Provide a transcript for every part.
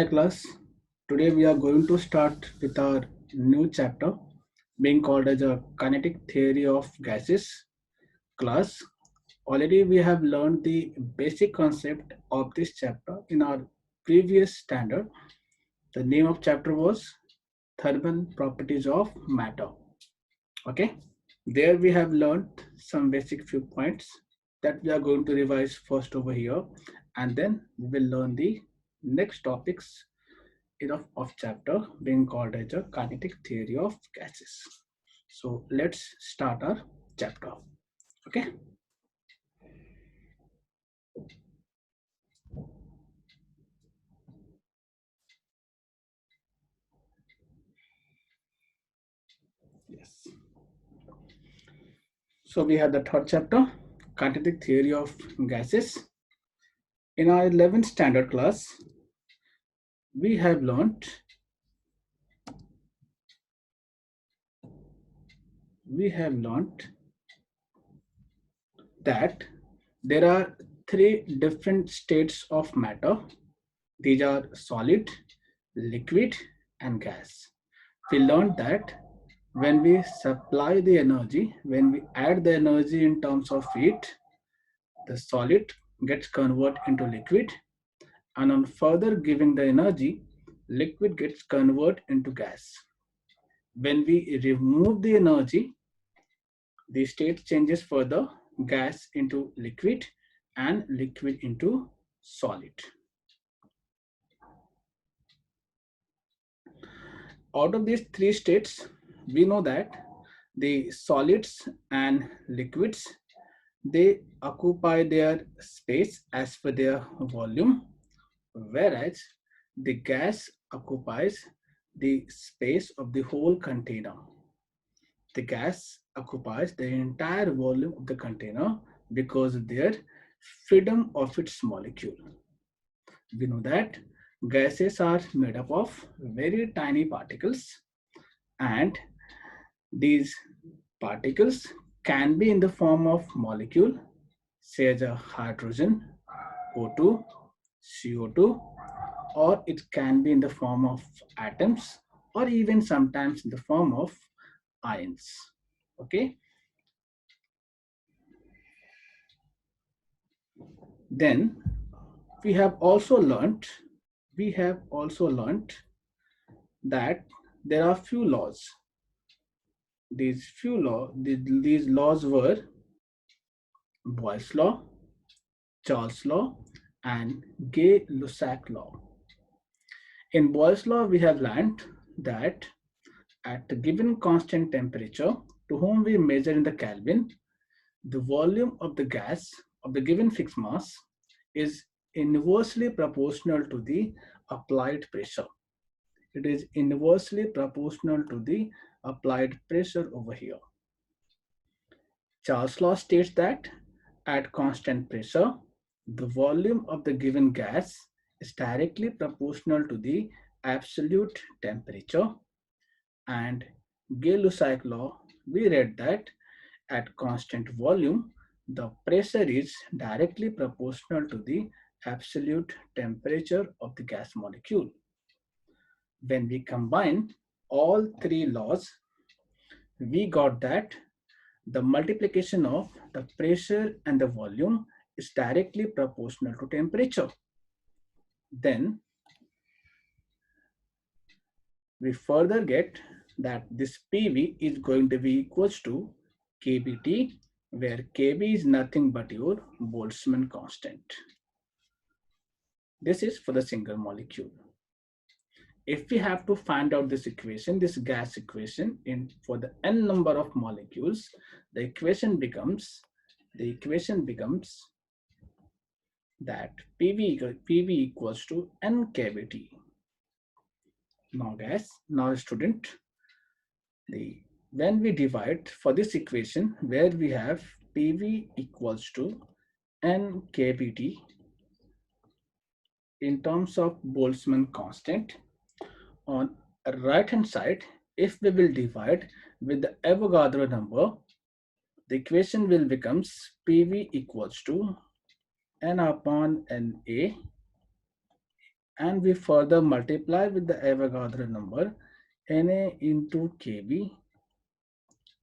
Hi class, today we are going to start with our new chapter being called as a kinetic theory of gases. Class, already we have learned the basic concept of this chapter in our previous standard. The name of chapter was Thermal Properties of Matter. Okay, there we have learned some basic few points that we are going to revise first over here, and then we will learn the next topics of chapter being called as a kinetic theory of gases. So let's start our chapter. Okay. Yes. So we have the third chapter, kinetic theory of gases. In our 11th standard class, we have learned that there are three different states of matter. These are solid, liquid, and gas. We learned that when we supply the energy, when we add the energy in terms of heat, the solid gets converted into liquid, and on further giving the energy, liquid gets converted into gas. When we remove the energy, the state changes further, gas into liquid and liquid into solid. Out of these three states, we know that the solids and liquids, they occupy their space as per their volume, whereas the gas occupies the space of the whole container. The gas occupies the entire volume of the container because of their freedom of its molecule. We know that gases are made up of very tiny particles, and these particles can be in the form of molecule, say as a hydrogen, O2, CO2, or it can be in the form of atoms, or even sometimes in the form of ions. Okay. Then we have also learnt that there are few laws. These laws were Boyle's law, Charles law, and Gay-Lussac law. In Boyle's law, we have learned that at a given constant temperature, to whom we measure in the Kelvin, the volume of the gas of the given fixed mass is inversely proportional to the applied pressure. It is inversely proportional to the applied pressure over here. Charles' law states that at constant pressure, the volume of the given gas is directly proportional to the absolute temperature, and Gay-Lussac law, we read that at constant volume, the pressure is directly proportional to the absolute temperature of the gas molecule. When we combine all three laws, we got that the multiplication of the pressure and the volume is directly proportional to temperature. Then we further get that this PV is going to be equals to kBT, where kB is nothing but your Boltzmann constant. This is for the single molecule. If we have to find out this equation, this gas equation, for the n number of molecules, the equation becomes that PV equals to n kBT. Now student, when we divide for this equation where we have PV equals to n kBT in terms of Boltzmann constant, on right hand side, if we will divide with the Avogadro number, the equation will becomes PV equals to n upon Na and we further multiply with the Avogadro number Na into Kb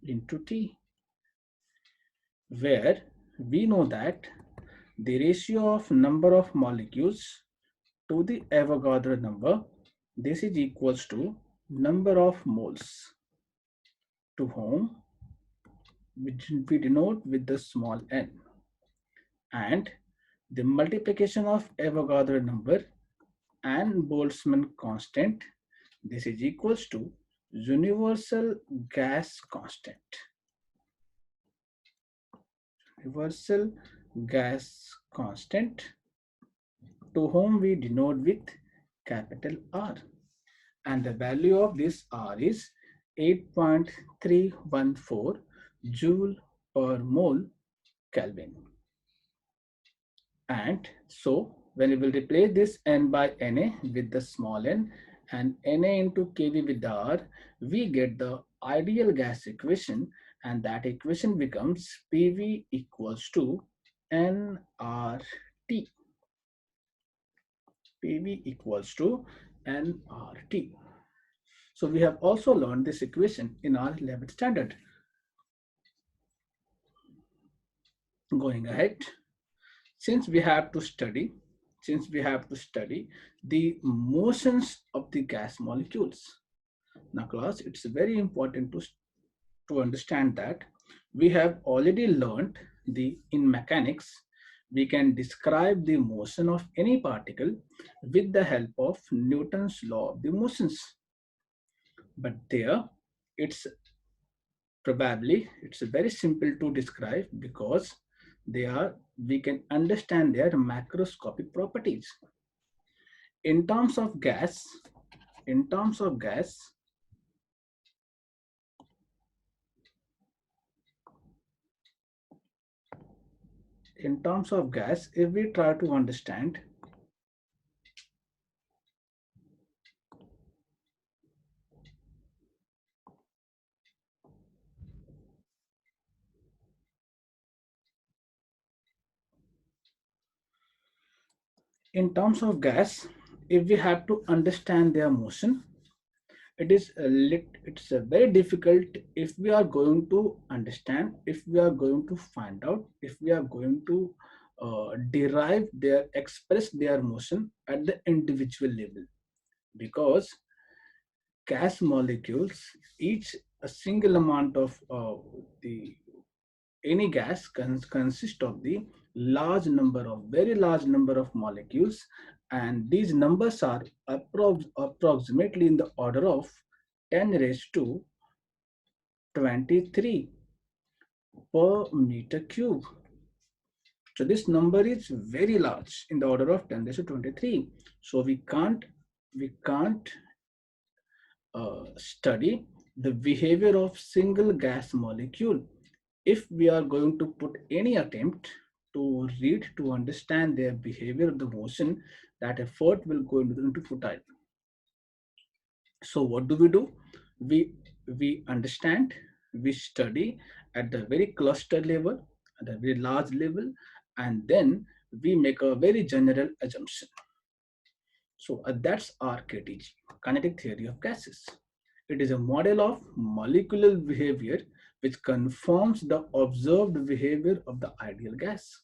into T, where we know that the ratio of number of molecules to the Avogadro number, this is equals to number of moles, to whom which we denote with the small n, and the multiplication of Avogadro number and Boltzmann constant, this is equals to universal gas constant. Universal gas constant, to whom we denote with capital R. And the value of this R is 8.314 joule per mole Kelvin. And so when we will replace this N by Na with the small n and Na into Kv with the R, we get the ideal gas equation, and that equation becomes PV equals to nRT. PV equals to nRT. So we have also learned this equation in our 11th standard. Going ahead, since we have to study the motions of the gas molecules. Now class, it's very important to understand that we have already learned in mechanics, we can describe the motion of any particle with the help of Newton's law of the motions. But there, it's very simple to describe because we can understand their macroscopic properties. In terms of gas, in terms of gas, if we try to understand if we have to understand their motion, it's very difficult if we are going to understand, if we are going to find out, if we are going to express their motion at the individual level, because gas molecules, each a single amount of any gas consists of the very large number of molecules, and these numbers are approximately in the order of 10 raised to 23 per meter cube. So this number is very large, in the order of 10 raised to 23. So we can't study the behavior of single gas molecule. If we are going to put any attempt to understand their behavior of the motion, that effort will go into futile. So what do? We understand, we study at the very cluster level, at a very large level, and then we make a very general assumption. So that's our KTG, kinetic theory of gases. It is a model of molecular behavior which confirms the observed behavior of the ideal gas.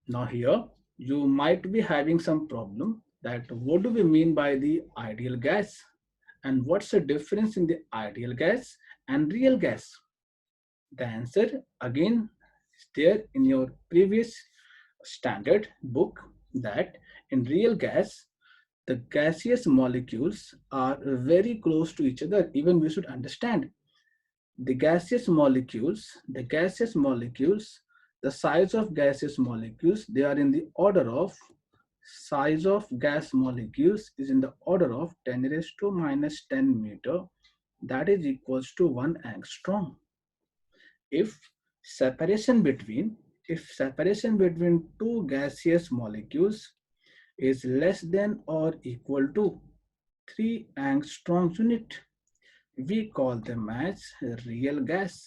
Now here, you might be having some problem that what do we mean by the ideal gas? And what's the difference in the ideal gas and real gas? The answer again is there in your previous standard book, that in real gas, the gaseous molecules are very close to each other. Even we should understand the gaseous molecules, the size of gaseous molecules, they are in the order of, size of gas molecules is in the order of 10 raised to minus 10 meter, that is equals to 1 angstrom. If separation between two gaseous molecules is less than or equal to 3 angstrom unit, we call them as real gas.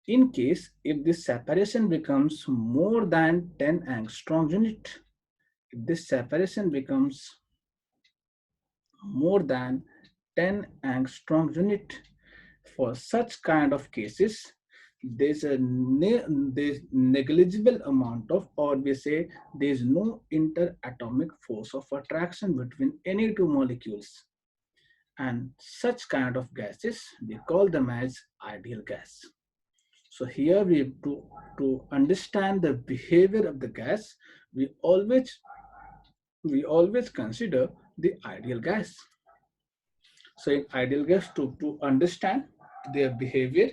In case if this separation becomes more than 10 angstrom unit, if this separation becomes more than 10 angstrom unit, for such kind of cases, there's negligible amount of, or we say there's no interatomic force of attraction between any two molecules. And such kind of gases, we call them as ideal gas. So here to understand the behavior of the gas, we always consider the ideal gas. So in ideal gas, to understand their behavior,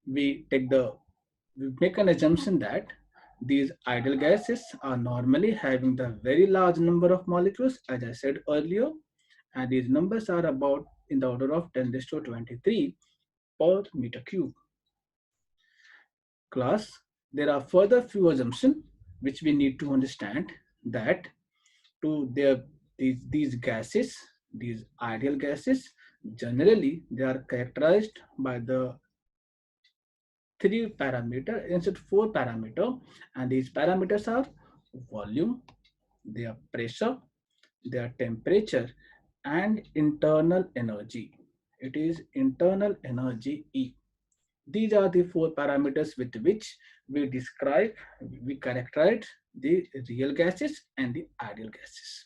we make an assumption that these ideal gases are normally having the very large number of molecules, as I said earlier, and these numbers are about in the order of 10 raised to 23 per meter cube. Class, there are further few assumptions which we need to understand, that to their these gases, these ideal gases, generally they are characterized by the 3 parameter instead 4 parameter, and these parameters are volume, their pressure, their temperature, and internal energy. It is internal energy E. These are the 4 parameters with which we characterize the real gases and the ideal gases.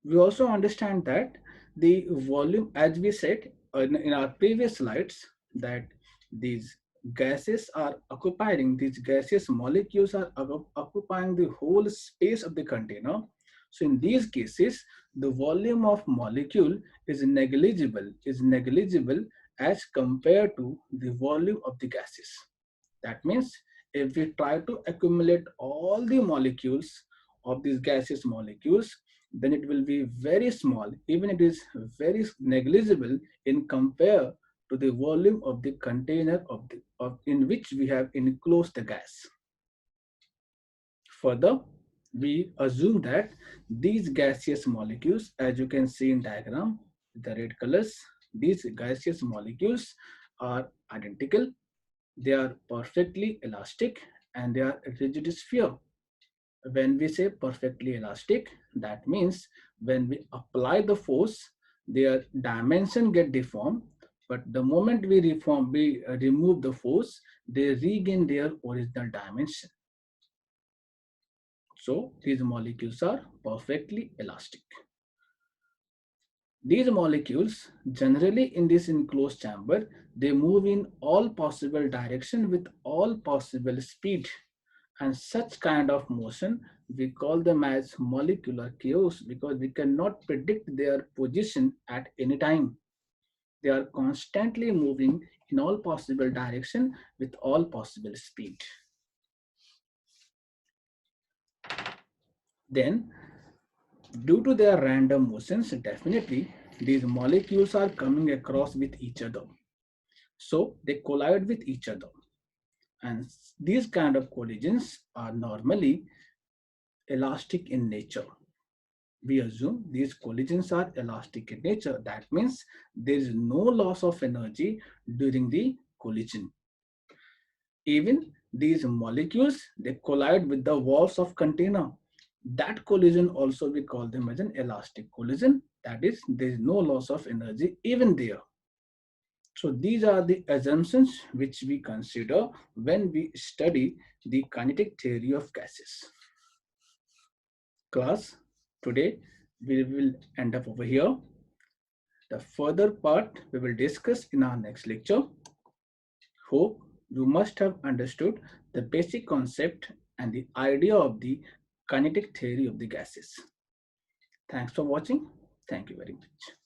We also understand that the volume, as we said in our previous slides, that these these gaseous molecules are occupying the whole space of the container. So in these cases, the volume of molecule is negligible as compared to the volume of the gases. That means if we try to accumulate all the molecules of these gaseous molecules, then it will be very small, even it is very negligible in compare to the volume of the container in which we have enclosed the gas. Further, we assume that these gaseous molecules, as you can see in diagram, the red colors, these gaseous molecules are identical, they are perfectly elastic, and they are rigid sphere. When we say perfectly elastic, that means when we apply the force, their dimension get deformed, but the moment we remove the force, they regain their original dimension. So these molecules are perfectly elastic. These molecules, generally in this enclosed chamber, they move in all possible direction with all possible speed. And such kind of motion, we call them as molecular chaos, because we cannot predict their position at any time. They are constantly moving in all possible direction with all possible speed. Then, due to their random motions, definitely these molecules are coming across with each other. So they collide with each other. And these kind of collisions are normally elastic in nature. We assume these collisions are elastic in nature. That means there is no loss of energy during the collision. Even these molecules, they collide with the walls of container. That collision also we call them as an elastic collision. That is, there is no loss of energy even there. So these are the assumptions which we consider when we study the kinetic theory of gases. Class, today we will end up over here. The further part we will discuss in our next lecture. Hope you must have understood the basic concept and the idea of the kinetic theory of the gases. Thanks for watching. Thank you very much.